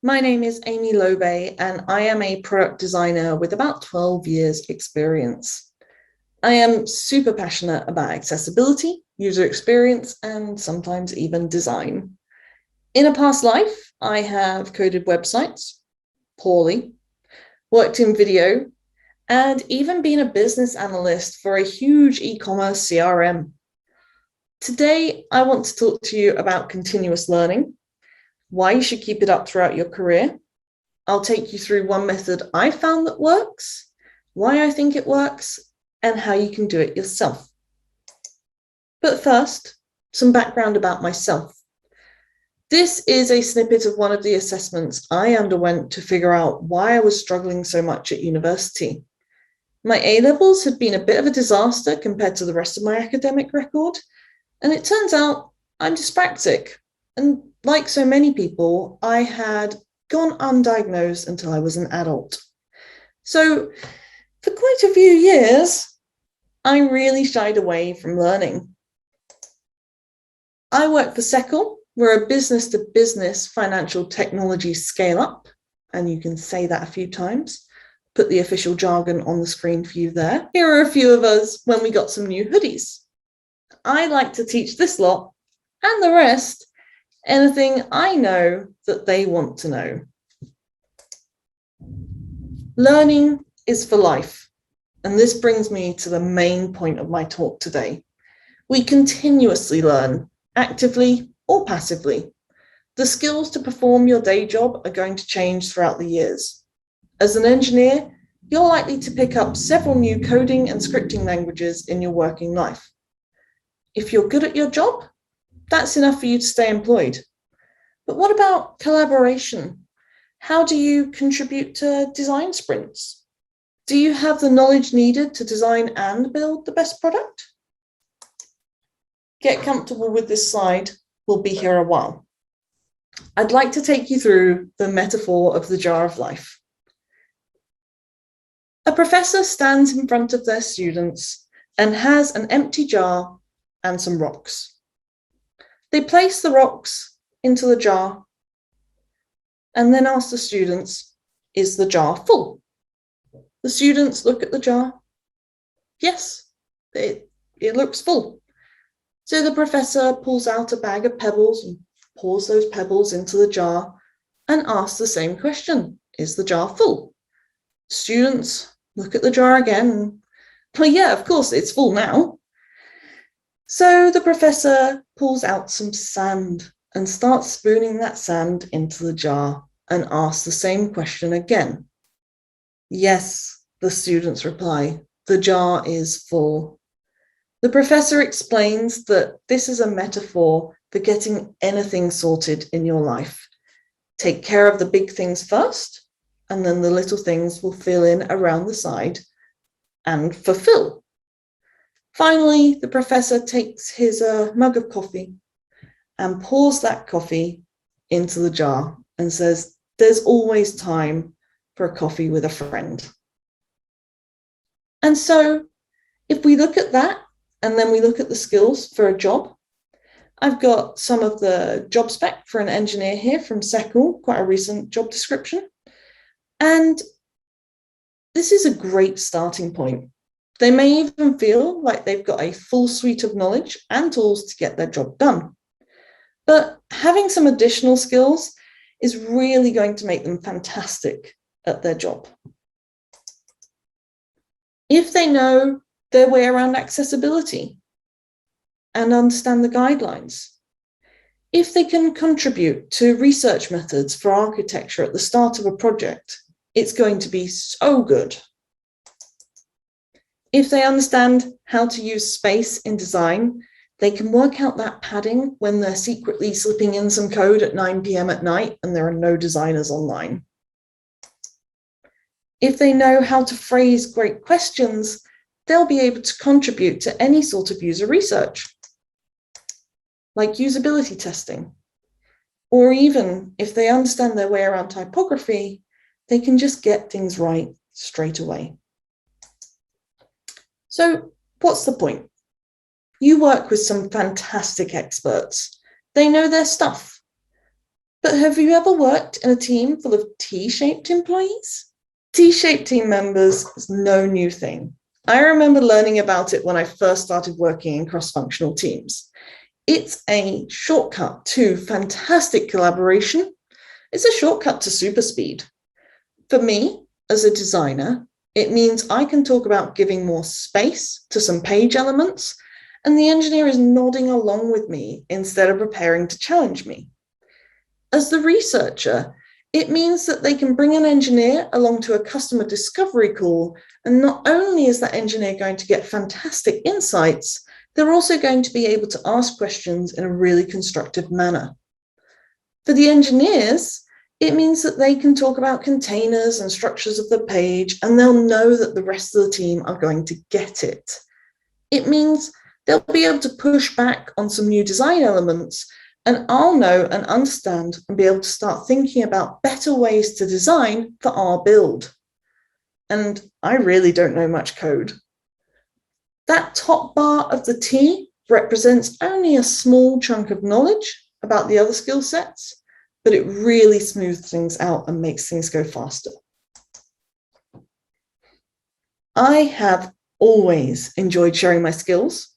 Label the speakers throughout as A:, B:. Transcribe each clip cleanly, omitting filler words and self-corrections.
A: My name is Amy Lobe, and I am a product designer with about 12 years experience. I am super passionate about accessibility, user experience, and sometimes even design. In a past life, I have coded websites poorly, worked in video, and even been a business analyst for a huge e-commerce CRM. Today, I want to talk to you about continuous learning, why you should keep it up throughout your career. I'll take you through one method I found that works, why I think it works, and how you can do it yourself. But first, some background about myself. This is a snippet of one of the assessments I underwent to figure out why I was struggling so much at university. My A-levels had been a bit of a disaster compared to the rest of my academic record, and it turns out I'm dyspraxic. And like so many people, I had gone undiagnosed until I was an adult. So for quite a few years, I really shied away from learning. I work for Seckle. We're a business-to-business financial technology scale-up, and you can say that a few times. Put the official jargon on the screen for you there. Here are a few of us when we got some new hoodies. I like to teach this lot and the rest anything I know that they want to know. Learning is for life, and this brings me to the main point of my talk today. We continuously learn, actively or passively. The skills to perform your day job are going to change throughout the years. As an engineer, you're likely to pick up several new coding and scripting languages in your working life. If you're good at your job, that's enough for you to stay employed. But what about collaboration? How do you contribute to design sprints? Do you have the knowledge needed to design and build the best product? Get comfortable with this slide. We'll be here a while. I'd like to take you through the metaphor of the jar of life. A professor stands in front of their students and has an empty jar and some rocks. They place the rocks into the jar and then ask the students, is the jar full? The students look at the jar. Yes, it looks full. So the professor pulls out a bag of pebbles and pours those pebbles into the jar and asks the same question, is the jar full? Students look at the jar again and, well, yeah, of course, it's full now. So the professor pulls out some sand and starts spooning that sand into the jar and asks the same question again. Yes, the students reply, the jar is full. The professor explains that this is a metaphor for getting anything sorted in your life. Take care of the big things first, and then the little things will fill in around the side and fulfill. Finally, the professor takes his mug of coffee and pours that coffee into the jar and says, there's always time for a coffee with a friend. And so if we look at that, and then we look at the skills for a job, I've got some of the job spec for an engineer here from Seckle, quite a recent job description. And this is a great starting point. They may even feel like they've got a full suite of knowledge and tools to get their job done. But having some additional skills is really going to make them fantastic at their job. If they know their way around accessibility and understand the guidelines, if they can contribute to research methods for architecture at the start of a project, it's going to be so good. If they understand how to use space in design, they can work out that padding when they're secretly slipping in some code at 9 p.m. at night and there are no designers online. If they know how to phrase great questions, they'll be able to contribute to any sort of user research, like usability testing. Or even if they understand their way around typography, they can just get things right straight away. So what's the point? You work with some fantastic experts. They know their stuff. But have you ever worked in a team full of T-shaped employees? T-shaped team members is no new thing. I remember learning about it when I first started working in cross-functional teams. It's a shortcut to fantastic collaboration. It's a shortcut to super speed. For me, as a designer, it means I can talk about giving more space to some page elements, and the engineer is nodding along with me instead of preparing to challenge me. As the researcher, it means that they can bring an engineer along to a customer discovery call, and not only is that engineer going to get fantastic insights, they're also going to be able to ask questions in a really constructive manner. For the engineers, it means that they can talk about containers and structures of the page, and they'll know that the rest of the team are going to get it. It means they'll be able to push back on some new design elements, and I'll know and understand and be able to start thinking about better ways to design for our build. And I really don't know much code. That top bar of the T represents only a small chunk of knowledge about the other skill sets, but it really smooths things out and makes things go faster. I have always enjoyed sharing my skills,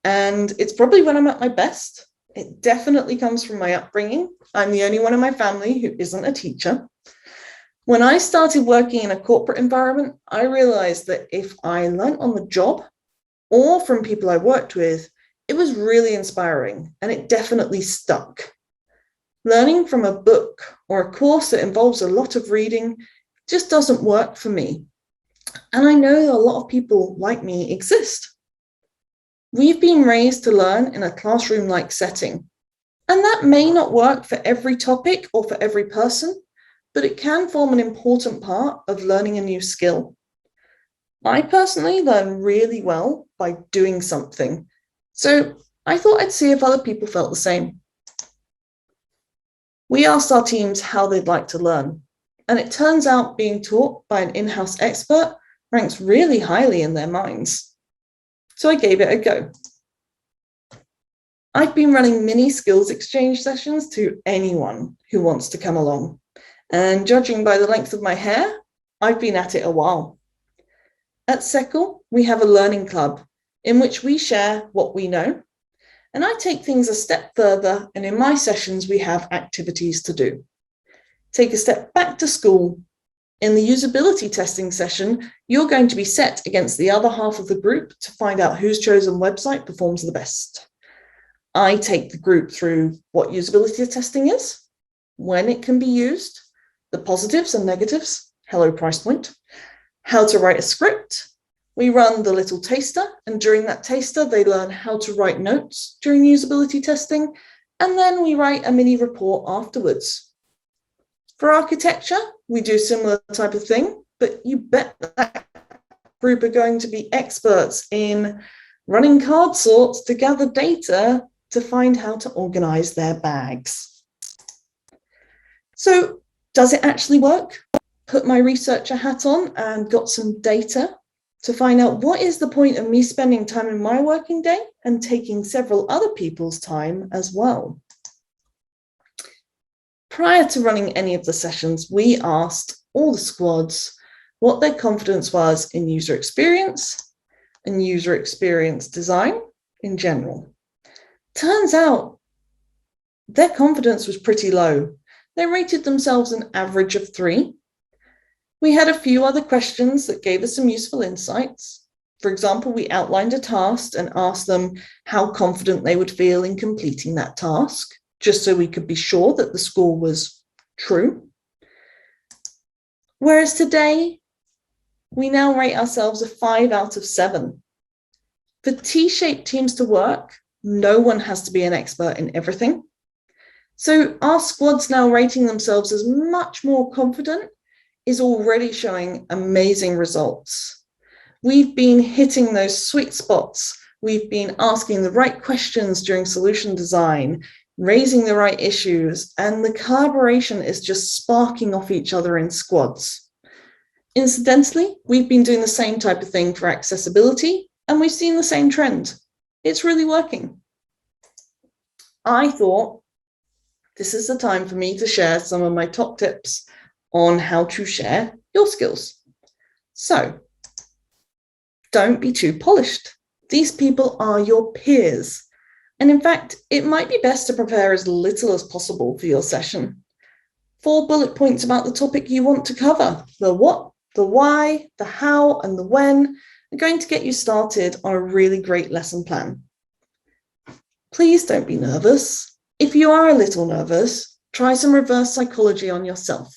A: and it's probably when I'm at my best. It definitely comes from my upbringing. I'm the only one in my family who isn't a teacher. When I started working in a corporate environment, I realized that if I learned on the job or from people I worked with, it was really inspiring, and it definitely stuck. Learning from a book or a course that involves a lot of reading just doesn't work for me. And I know a lot of people like me exist. We've been raised to learn in a classroom-like setting, and that may not work for every topic or for every person, but it can form an important part of learning a new skill. I personally learn really well by doing something, so I thought I'd see if other people felt the same. We asked our teams how they'd like to learn, and it turns out being taught by an in-house expert ranks really highly in their minds. So I gave it a go. I've been running mini skills exchange sessions to anyone who wants to come along, and judging by the length of my hair, I've been at it a while. At Seckle, we have a learning club in which we share what we know, and I take things a step further, and in my sessions we have activities to do. Take a step back to school. In the usability testing session, you're going to be set against the other half of the group to find out whose chosen website performs the best. I take the group through what usability testing is, when it can be used, the positives and negatives, hello price point, how to write a script. We run the little taster, and during that taster, they learn how to write notes during usability testing, and then we write a mini report afterwards. For architecture, we do a similar type of thing, but you bet that group are going to be experts in running card sorts to gather data to find how to organize their bags. So does it actually work? Put my researcher hat on and got some data to find out what is the point of me spending time in my working day and taking several other people's time as well. Prior to running any of the sessions, we asked all the squads what their confidence was in user experience and user experience design in general. Turns out their confidence was pretty low. They rated themselves an average of 3. We had a few other questions that gave us some useful insights. For example, we outlined a task and asked them how confident they would feel in completing that task, just so we could be sure that the score was true. Whereas today, we now rate ourselves a 5 out of 7. For T-shaped teams to work, no one has to be an expert in everything. So our squads now rating themselves as much more confident is already showing amazing results. We've been hitting those sweet spots. We've been asking the right questions during solution design, raising the right issues, and the collaboration is just sparking off each other in squads. Incidentally, we've been doing the same type of thing for accessibility, and we've seen the same trend. It's really working. I thought This is the time for me to share some of my top tips on how to share your skills. So, don't be too polished. These people are your peers. And in fact, it might be best to prepare as little as possible for your session. 4 bullet points about the topic you want to cover. The what, the why, the how, and the when are going to get you started on a really great lesson plan. Please don't be nervous. If you are a little nervous, try some reverse psychology on yourself.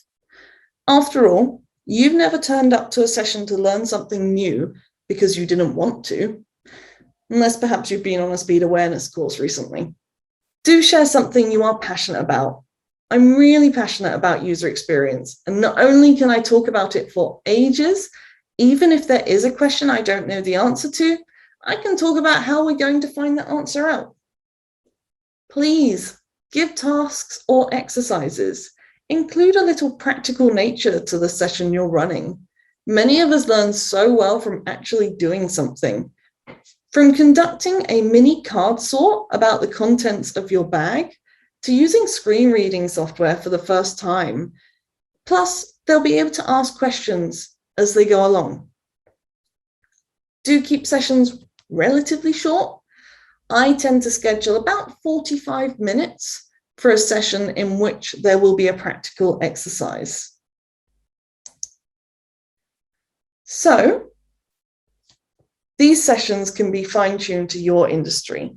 A: After all, you've never turned up to a session to learn something new because you didn't want to, unless perhaps you've been on a speed awareness course recently. Do share something you are passionate about. I'm really passionate about user experience, and not only can I talk about it for ages, even if there is a question I don't know the answer to, I can talk about how we're going to find the answer out. Please give tasks or exercises. Include a little practical nature to the session you're running. Many of us learn so well from actually doing something. From conducting a mini card sort about the contents of your bag to using screen reading software for the first time. Plus, they'll be able to ask questions as they go along. Do keep sessions relatively short. I tend to schedule about 45 minutes for a session in which there will be a practical exercise. So, these sessions can be fine-tuned to your industry.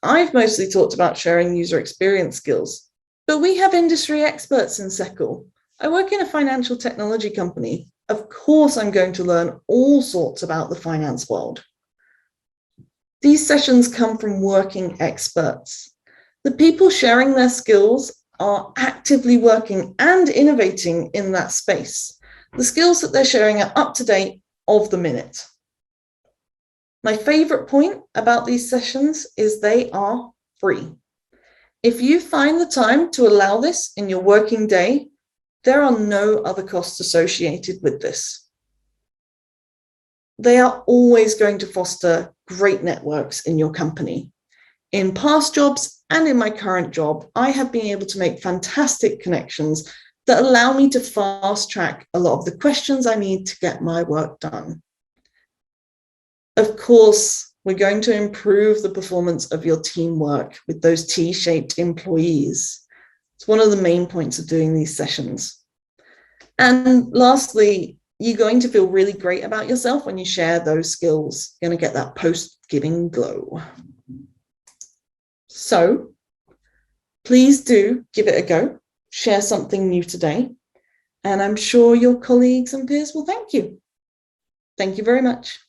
A: I've mostly talked about sharing user experience skills, but we have industry experts in SECL. I work in a financial technology company. Of course, I'm going to learn all sorts about the finance world. These sessions come from working experts. The people sharing their skills are actively working and innovating in that space. The skills that they're sharing are up to date of the minute. My favorite point about these sessions is they are free. If you find the time to allow this in your working day, there are no other costs associated with this. They are always going to foster great networks in your company. In past jobs and in my current job, I have been able to make fantastic connections that allow me to fast track a lot of the questions I need to get my work done. Of course, we're going to improve the performance of your teamwork with those T-shaped employees. It's one of the main points of doing these sessions. And lastly, you're going to feel really great about yourself when you share those skills. You're going to get that post-giving glow. So please do give it a go. Share something new today. And I'm sure your colleagues and peers will thank you. Thank you very much.